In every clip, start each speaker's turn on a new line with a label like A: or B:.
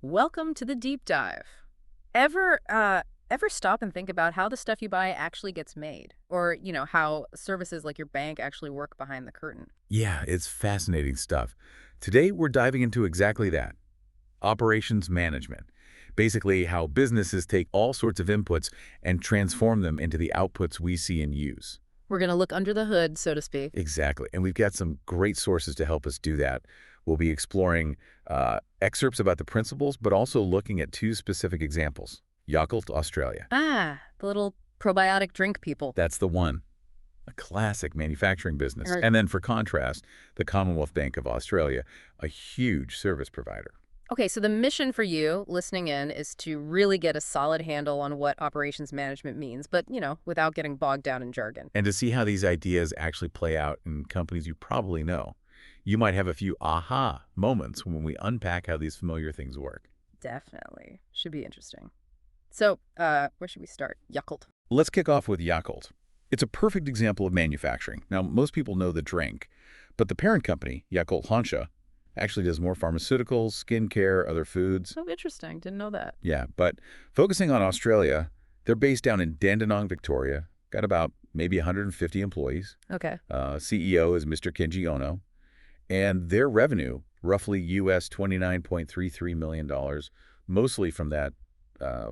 A: Welcome to the deep dive. Ever ever stop and think about how the stuff you buy actually gets made? Or, how services like your bank actually work behind the curtain?
B: Yeah, it's fascinating stuff. Today, we're diving into exactly that, operations management. Basically, how businesses take all sorts of inputs and transform them into the outputs we see and use.
A: We're going to look under the hood, so to speak.
B: Exactly. And we've got some great sources to help us do that. We'll be exploring excerpts about the principles, but also looking at two specific examples. Yakult Australia.
A: The little probiotic drink people.
B: That's the one. A classic manufacturing business.
A: Er,
B: And then for contrast, the Commonwealth Bank of Australia, a huge service provider.
A: Okay, so the mission for you listening in is to really get a solid handle on what operations management means, but, without getting bogged down in jargon.
B: And to see how these ideas actually play out in companies you probably know. You might have a few aha moments when we unpack how these familiar things work.
A: Definitely. Should be interesting. So, where should we start? Yakult.
B: Let's kick off with Yakult. It's a perfect example of manufacturing. Now, most people know the drink, but the parent company, Yakult Hansha, actually does more pharmaceuticals, skincare, other foods.
A: So interesting. Didn't know that.
B: Yeah, but focusing on Australia, they're based down in Dandenong, Victoria, got about maybe 150 employees.
A: Okay.
B: CEO is Mr. Kenji Ono, and their revenue, roughly US $29.33 million, mostly from that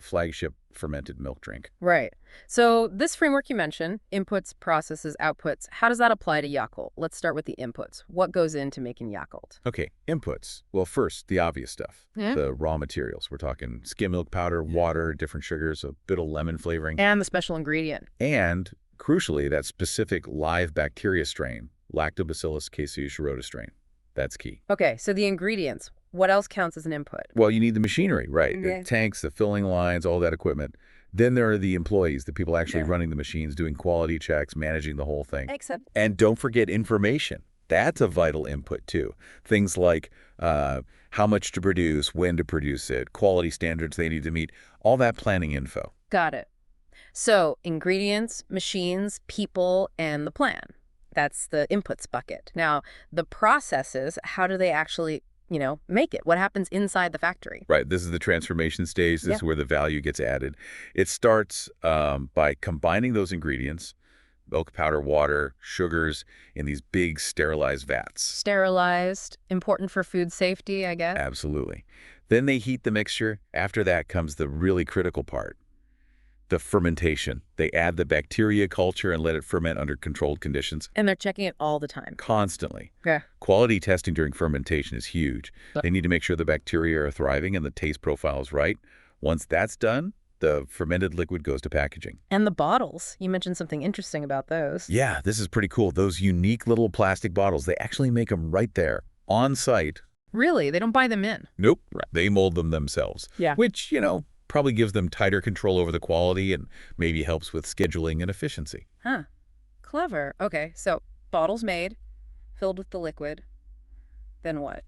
B: flagship fermented milk drink.
A: Right. So this framework you mentioned, inputs, processes, outputs, how does that apply to Yakult? Let's start with the inputs. What goes into making Yakult?
B: Okay, inputs. Well, first, the obvious stuff,
A: Yeah.
B: the raw materials. We're talking skim milk powder, water, different sugars, a bit of lemon flavoring,
A: And the special ingredient.
B: and crucially, that specific live bacteria strain, Lactobacillus casei shirota strain. That's key.
A: Okay, so the ingredients. What else counts as an input?
B: Well, you need the machinery, right?
A: Yeah.
B: The tanks, the filling lines, all that equipment. Then there are the employees, the people actually
A: Yeah.
B: running the machines, doing quality checks, managing the whole thing.
A: Except.
B: And don't forget information. That's a vital input, too. Things like how much to produce, when to produce it, quality standards they need to meet, all that planning info.
A: Got it. So ingredients, machines, people, and the plan. That's the inputs bucket. Now, the processes, how do they actually, make it? What happens inside the factory?
B: Right. This is the transformation stage. This
A: Yeah.
B: is where the value gets added. It starts by combining those ingredients, milk powder, water, sugars, in these big sterilized vats.
A: Sterilized, important for food safety, I guess.
B: Absolutely. Then they heat the mixture. After that comes the really critical part, the fermentation. They add the bacteria culture and let it ferment under controlled conditions
A: And they're checking it all the time.
B: constantly.
A: Yeah.
B: Quality testing during fermentation is huge. They need to make sure the bacteria are thriving and the taste profile is right. Once that's done, the fermented liquid goes to packaging.
A: And the bottles. You mentioned something interesting about those.
B: Yeah, this is pretty cool. Those unique little plastic bottles, they actually make them right there, on site.
A: Really? They don't buy them in?
B: Nope, they mold them themselves.
A: Yeah.
B: Which, probably gives them tighter control over the quality and maybe helps with scheduling and efficiency.
A: Huh. Clever. Okay, so bottles made, filled with the liquid. Then what?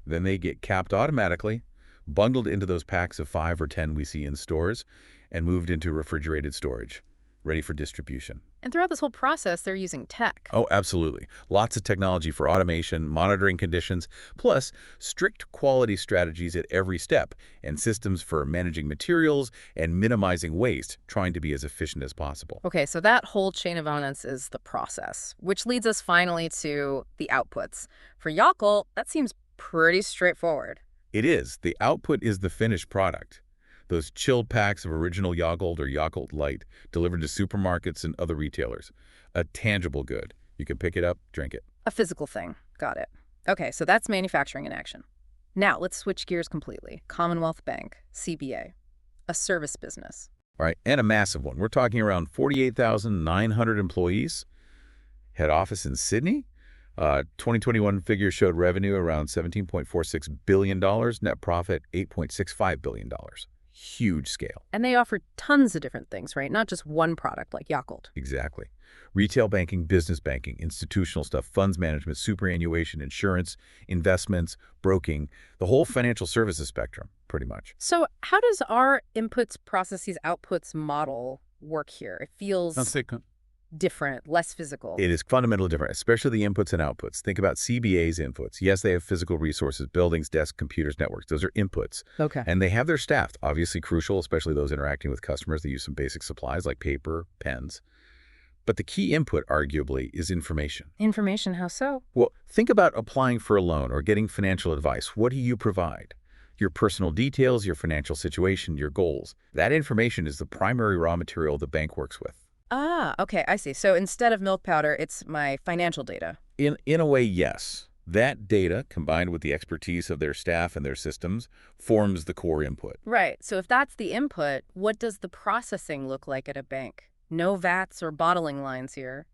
B: Then they get capped automatically, bundled into those packs of 5 or 10 we see in stores, and moved into refrigerated storage, ready for distribution.
A: And throughout this whole process, they're using tech.
B: Oh, absolutely. Lots of technology for automation, monitoring conditions, plus strict quality strategies at every step, and systems for managing materials and minimizing waste, trying to be as efficient as possible.
A: Okay, so that whole chain of dominance is the process, which leads us finally to the outputs. For Yakult, that seems pretty straightforward.
B: It is. The output is the finished product. Those chilled packs of original Yakult or Yakult Light delivered to supermarkets and other retailers. A tangible good. You can pick it up, drink it.
A: A physical thing. Got it. Okay, so that's manufacturing in action. Now, let's switch gears completely. Commonwealth Bank, CBA, a service business.
B: All right, and a massive one. We're talking around 48,900 employees. Head office in Sydney. 2021 figures showed revenue around $17.46 billion, net profit $8.65 billion. Huge scale.
A: And they offer tons of different things, right? Not just one product like Yakult.
B: Exactly. Retail banking, business banking, institutional stuff, funds management, superannuation, insurance, investments, broking, the whole financial services spectrum, pretty much.
A: So how does our inputs, processes, outputs model work here? It feels... different, less physical.
B: It is fundamentally different, especially the inputs and outputs. Think about CBA's inputs. Yes, they have physical resources, buildings, desks, computers, networks. Those are inputs.
A: Okay.
B: And they have their staff, obviously crucial, especially those interacting with customers. They use some basic supplies like paper, pens. But the key input, arguably, is information.
A: Information, how so?
B: Well, think about applying for a loan or getting financial advice. What do you provide? Your personal details, your financial situation, your goals. That information is the primary raw material the bank works with.
A: Ah, okay, I see. So instead of milk powder, it's my financial data.
B: In a way, yes. That data, combined with the expertise of their staff and their systems, forms the core input.
A: Right. So if that's the input, what does the processing look like at a bank? No VATs or bottling lines here.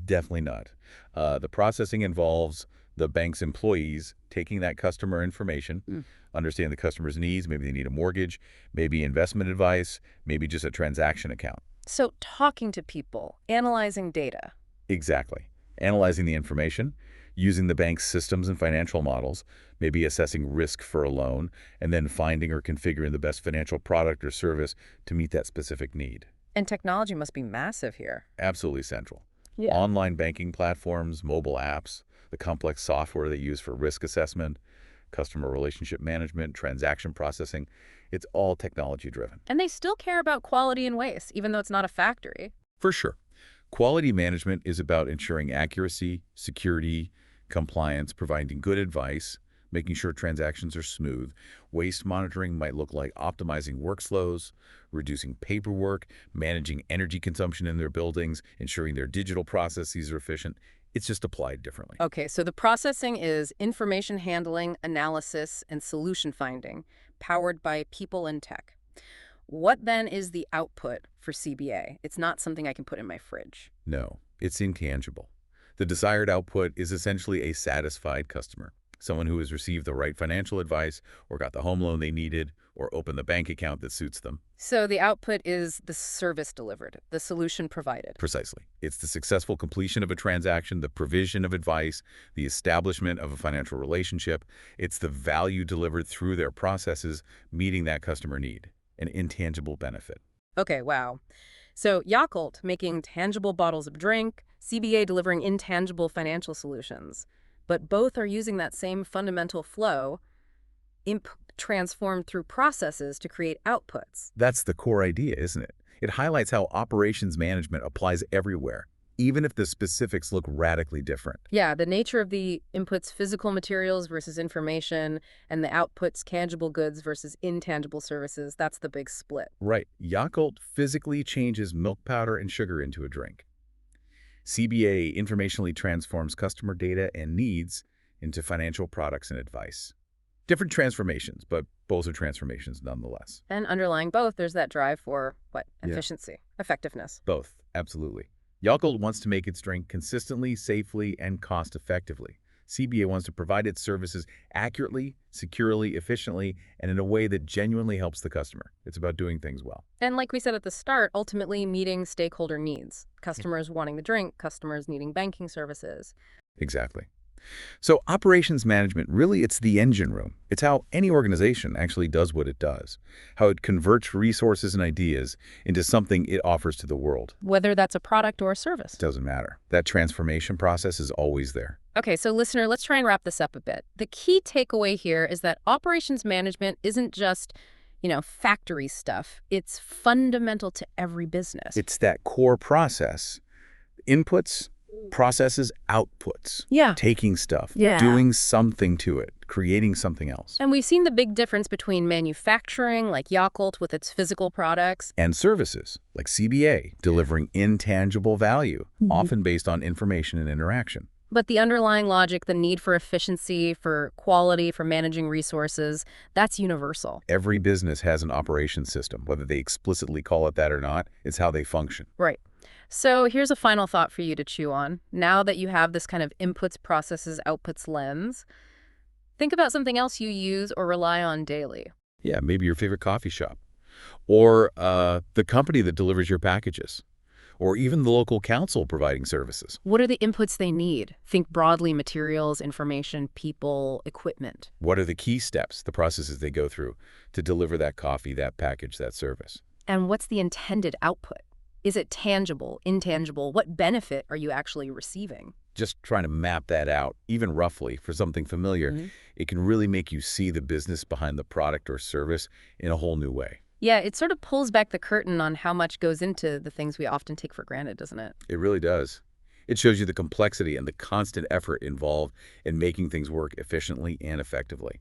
B: Definitely not. The processing involves the bank's employees taking that customer information, understanding the customer's needs. Maybe they need a mortgage, maybe investment advice, maybe just a transaction account.
A: So talking to people, analyzing data.
B: Exactly. Analyzing the information, using the bank's systems and financial models, maybe assessing risk for a loan, and then finding or configuring the best financial product or service to meet that specific need.
A: And technology must be massive here.
B: Absolutely central.
A: Yeah.
B: Online banking platforms, mobile apps, the complex software they use for risk assessment, customer relationship management, transaction processing, it's all technology-driven.
A: And they still care about quality and waste, even though it's not a factory.
B: For sure. Quality management is about ensuring accuracy, security, compliance, providing good advice, making sure transactions are smooth. Waste monitoring might look like optimizing workflows, reducing paperwork, managing energy consumption in their buildings, ensuring their digital processes are efficient. It's just applied differently.
A: Okay, so the processing is information handling, analysis, and solution finding, powered by people and tech. What then is the output for CBA? It's not something I can put in my fridge.
B: No, it's intangible. The desired output is essentially a satisfied customer, someone who has received the right financial advice or got the home loan they needed or opened the bank account that suits them.
A: So the output is the service delivered, the solution provided.
B: Precisely. It's the successful completion of a transaction, the provision of advice, the establishment of a financial relationship. It's the value delivered through their processes, meeting that customer need, an intangible benefit.
A: Okay, wow. So Yakult making tangible bottles of drink, CBA delivering intangible financial solutions. But both are using that same fundamental flow, transformed through processes to create outputs.
B: That's the core idea, isn't it? It highlights how operations management applies everywhere, even if the specifics look radically different.
A: Yeah, the nature of the inputs, physical materials versus information, and the outputs, tangible goods versus intangible services, that's the big split.
B: Right. Yakult physically changes milk powder and sugar into a drink. CBA informationally transforms customer data and needs into financial products and advice. Different transformations, but both are transformations nonetheless.
A: And underlying both, there's that drive for, what,
B: Yeah.
A: efficiency, effectiveness.
B: Both, absolutely. Yakult wants to make its drink consistently, safely, and cost-effectively. CBA wants to provide its services accurately, securely, efficiently, and in a way that genuinely helps the customer. It's about doing things well.
A: And like we said at the start, ultimately meeting stakeholder needs. Customers wanting the drink, customers needing banking services.
B: Exactly. So operations management, really, it's the engine room. It's how any organization actually does what it does, how it converts resources and ideas into something it offers to the world.
A: Whether that's a product or a service.
B: Doesn't matter. That transformation process is always there.
A: Okay, so listener, let's try and wrap this up a bit. The key takeaway here is that operations management isn't just, factory stuff. It's fundamental to every business.
B: It's that core process. Inputs, processes, outputs.
A: Yeah.
B: Taking stuff,
A: Yeah.
B: doing something to it, creating something else.
A: And we've seen the big difference between manufacturing, like Yakult with its physical products.
B: And services, like CBA, delivering intangible value, often based on information and interaction.
A: But the underlying logic, the need for efficiency, for quality, for managing resources, that's universal.
B: Every business has an operations system, whether they explicitly call it that or not. It's how they function.
A: Right. So here's a final thought for you to chew on. Now that you have this kind of inputs, processes, outputs lens, think about something else you use or rely on daily.
B: Yeah, maybe your favorite coffee shop, or the company that delivers your packages, or even the local council providing services.
A: What are the inputs they need? Think broadly: materials, information, people, equipment.
B: What are the key steps, the processes they go through to deliver that coffee, that package, that service?
A: And what's the intended output? Is it tangible, intangible? What benefit are you actually receiving?
B: Just trying to map that out, even roughly, for something familiar,
A: Hmm.
B: it can really make you see the business behind the product or service in a whole new way.
A: Yeah, it sort of pulls back the curtain on how much goes into the things we often take for granted, doesn't it?
B: It really does. It shows you the complexity and the constant effort involved in making things work efficiently and effectively.